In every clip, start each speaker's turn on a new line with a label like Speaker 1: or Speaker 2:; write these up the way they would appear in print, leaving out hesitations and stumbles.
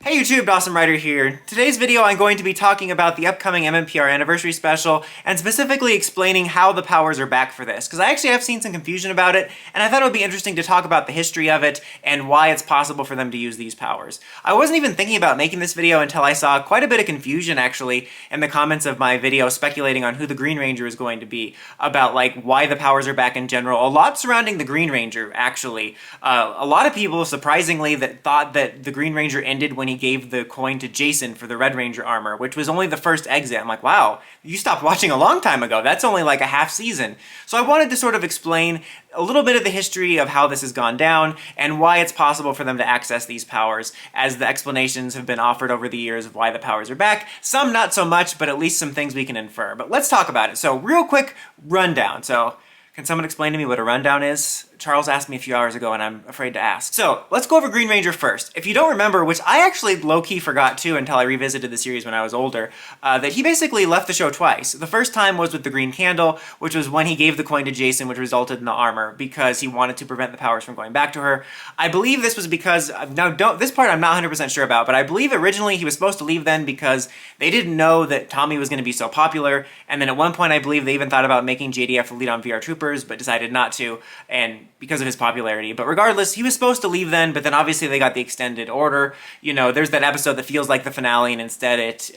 Speaker 1: Hey YouTube, Dawson Ryder here. Today's video I'm going to be talking about the upcoming mmpr anniversary special and specifically explaining how the powers are back for this, because I actually have seen some confusion about it and I thought it would be interesting to talk about the history of it and why it's possible for them to use these powers. I wasn't even thinking about making this video until I saw quite a bit of confusion actually in the comments of my video speculating on who the Green Ranger is going to be, about like why the powers are back in general. A lot surrounding the Green Ranger actually. A lot of people surprisingly that thought that the Green Ranger ended when he gave the coin to Jason for the Red Ranger armor, which was only the first exit. I'm like, wow, you stopped watching a long time ago. That's only like a half season. So I wanted to sort of explain a little bit of the history of how this has gone down and why it's possible for them to access these powers, as the explanations have been offered over the years of why the powers are back. Some not so much, but at least some things we can infer. But let's talk about it. So real quick rundown. So can someone explain to me what a rundown is? Charles asked me a few hours ago and I'm afraid to ask. So let's go over Green Ranger first. If you don't remember, which I actually low-key forgot too until I revisited the series when I was older, that he basically left the show twice. The first time was with the Green Candle, which was when he gave the coin to Jason, which resulted in the armor because he wanted to prevent the powers from going back to her. I believe this was because, this part I'm not 100% sure about, but I believe originally he was supposed to leave then because they didn't know that Tommy was going to be so popular, and then at one point I believe they even thought about making JDF the lead on VR Troopers, but decided not to, and because of his popularity. But regardless, he was supposed to leave then, but then obviously they got the extended order. You know, there's that episode that feels like the finale, and instead it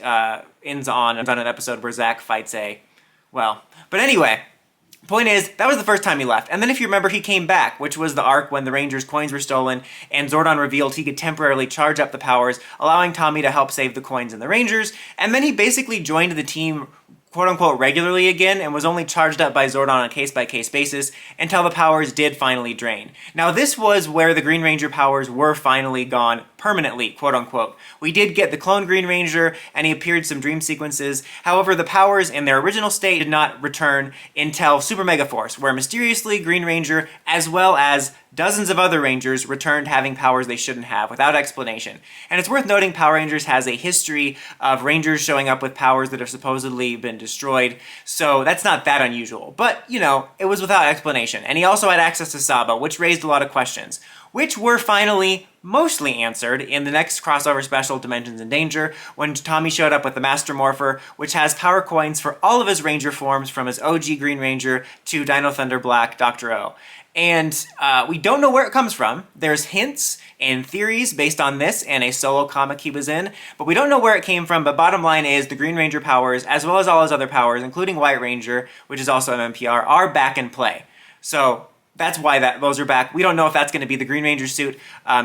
Speaker 1: ends on an episode where Zach fights but anyway, point is, that was the first time he left. And then if you remember, he came back, which was the arc when the Rangers' coins were stolen, and Zordon revealed he could temporarily charge up the powers, allowing Tommy to help save the coins and the Rangers. And then he basically joined the team quote-unquote regularly again and was only charged up by Zordon on a case-by-case basis until the powers did finally drain. Now this was where the Green Ranger powers were finally gone permanently, quote-unquote. We did get the clone Green Ranger and he appeared some dream sequences. However, the powers in their original state did not return until Super Mega Force, where mysteriously Green Ranger, as well as dozens of other Rangers, returned having powers they shouldn't have without explanation. And it's worth noting Power Rangers has a history of Rangers showing up with powers that have supposedly been destroyed, so that's not that unusual. But, you know, it was without explanation. And he also had access to Saba, which raised a lot of questions, which were finally mostly answered in the next crossover special, Dimensions in Danger, when Tommy showed up with the Master Morpher, which has power coins for all of his Ranger forms from his OG Green Ranger to Dino Thunder Black Dr. O. And we don't know where it comes from. There's hints and theories based on this and a solo comic he was in, but we don't know where it came from. But bottom line is the Green Ranger powers, as well as all his other powers, including White Ranger, which is also MMPR, are back in play. So that's why those are back. We don't know if that's going to be the Green Ranger suit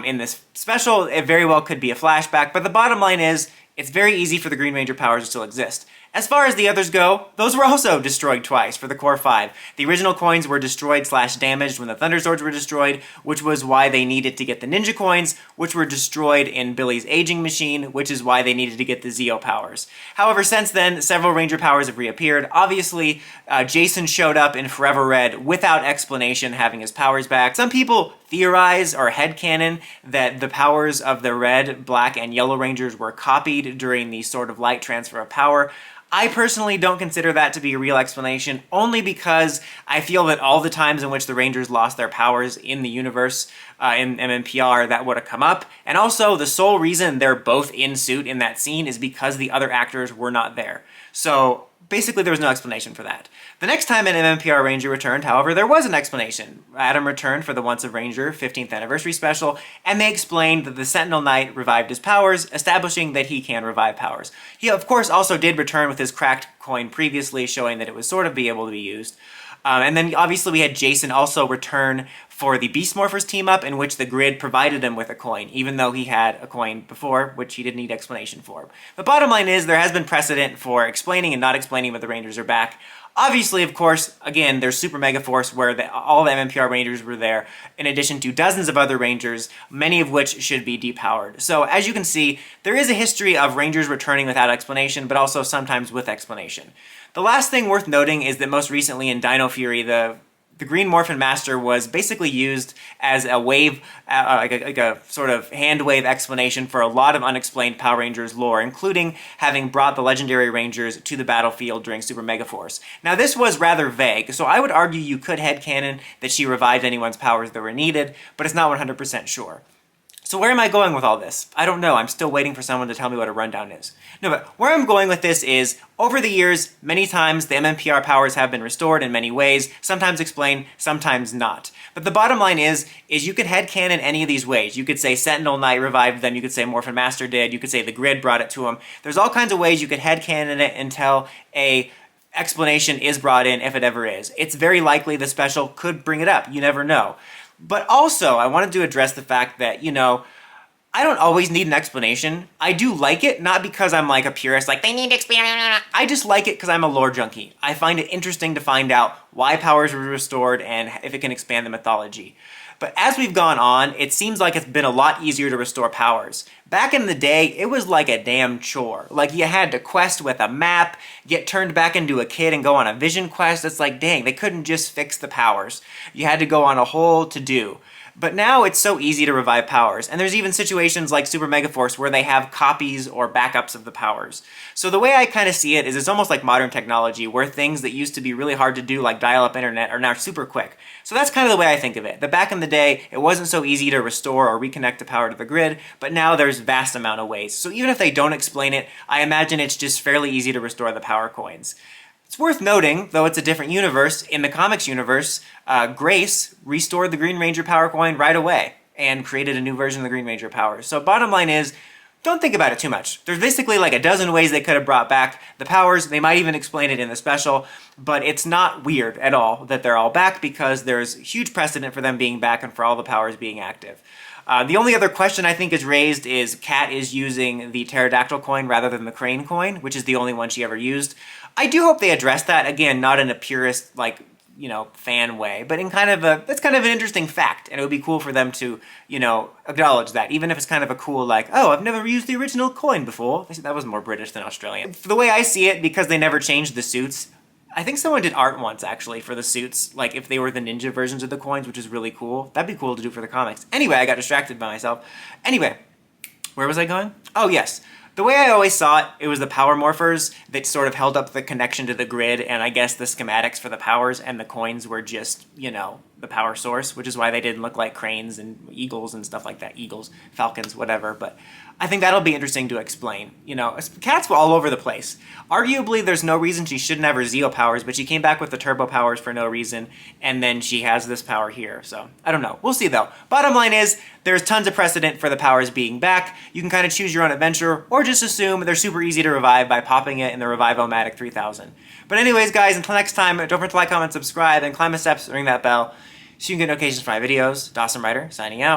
Speaker 1: in this special. It very well could be a flashback, but the bottom line is it's very easy for the Green Ranger powers to still exist. As far as the others go, those were also destroyed twice for the Core 5. The original coins were destroyed/damaged when the Thunder Swords were destroyed, which was why they needed to get the Ninja coins, which were destroyed in Billy's aging machine, which is why they needed to get the Zeo powers. However, since then, several Ranger powers have reappeared. Obviously, Jason showed up in Forever Red without explanation, having his powers back. Some people theorize or headcanon that the powers of the Red, Black, and Yellow Rangers were copied during the sort of light transfer of power. I personally don't consider that to be a real explanation, only because I feel that all the times in which the Rangers lost their powers in the universe, in MMPR, that would have come up. And also, the sole reason they're both in suit in that scene is because the other actors were not there. So basically, there was no explanation for that. The next time an MMPR Ranger returned, however, there was an explanation. Adam returned for the Once a Ranger 15th anniversary special, and they explained that the Sentinel Knight revived his powers, establishing that he can revive powers. He, of course, also did return with his cracked coin previously, showing that it would sort of be able to be used. And then obviously we had Jason also return for the Beast Morphers team-up, in which the grid provided him with a coin, even though he had a coin before, which he didn't need explanation for. The bottom line is there has been precedent for explaining and not explaining when the Rangers are back. Obviously, of course, again, there's Super Mega Force where all the MMPR Rangers were there, in addition to dozens of other Rangers, many of which should be depowered. So as you can see, there is a history of Rangers returning without explanation, but also sometimes with explanation. The last thing worth noting is that most recently in Dino Fury, the Green Morphin Master was basically used as a wave, like a sort of hand wave explanation for a lot of unexplained Power Rangers lore, including having brought the legendary Rangers to the battlefield during Super Mega Force. Now this was rather vague, so I would argue you could headcanon that she revived anyone's powers that were needed, but it's not 100% sure. So where am I going with all this? I don't know. I'm still waiting for someone to tell me what a rundown is. No, but where I'm going with this is, over the years, many times the MMPR powers have been restored in many ways, sometimes explained, sometimes not. But the bottom line is you could headcanon any of these ways. You could say Sentinel Knight revived them, you could say Morphin Master did, you could say the Grid brought it to them. There's all kinds of ways you could headcanon it until a explanation is brought in, if it ever is. It's very likely the special could bring it up. You never know. But also, I wanted to address the fact that, I don't always need an explanation. I do like it, not because I'm like a purist, like, they need to explain. I just like it because I'm a lore junkie. I find it interesting to find out why powers were restored and if it can expand the mythology. But as we've gone on, it seems like it's been a lot easier to restore powers. Back in the day, it was like a damn chore. Like, you had to quest with a map, get turned back into a kid and go on a vision quest. It's like, dang, they couldn't just fix the powers. You had to go on a whole to-do. But now it's so easy to revive powers, and there's even situations like Super Mega Force where they have copies or backups of the powers. So the way I kind of see it is it's almost like modern technology, where things that used to be really hard to do, like dial-up internet, are now super quick. So that's kind of the way I think of it. That back in the day, it wasn't so easy to restore or reconnect the power to the grid, but now there's vast amount of ways. So even if they don't explain it, I imagine it's just fairly easy to restore the power coins. It's worth noting, though it's a different universe, in the comics universe, Grace restored the Green Ranger Power Coin right away and created a new version of the Green Ranger powers. So bottom line is, don't think about it too much. There's basically like a dozen ways they could have brought back the powers. They might even explain it in the special, but it's not weird at all that they're all back because there's huge precedent for them being back and for all the powers being active. The only other question I think is raised is Kat is using the pterodactyl coin rather than the crane coin, which is the only one she ever used. I do hope they address that, again, not in a purist, fan way, but in that's kind of an interesting fact, and it would be cool for them to, acknowledge that, even if it's kind of a cool, oh, I've never used the original coin before. That was more British than Australian. The way I see it, because they never changed the suits, I think someone did art once, actually, for the suits, like if they were the ninja versions of the coins, which is really cool. That'd be cool to do for the comics. Anyway, I got distracted by myself. Anyway, where was I going? Oh, yes. The way I always saw it, it was the power morphers that sort of held up the connection to the grid, and I guess the schematics for the powers and the coins were just, the power source, which is why they didn't look like cranes and eagles and stuff like that. Eagles, falcons, whatever. But I think that'll be interesting to explain. Kat's all over the place. Arguably, there's no reason she shouldn't have her Zeo powers, but she came back with the turbo powers for no reason, and then she has this power here. So, I don't know. We'll see, though. Bottom line is, there's tons of precedent for the powers being back. You can kind of choose your own adventure, or just assume they're super easy to revive by popping it in the Revive-O-Matic 3000. But anyways, guys, until next time, don't forget to like, comment, subscribe, and climb the steps, ring that bell, so you can get notifications for my videos. Dawson Ryder, signing out.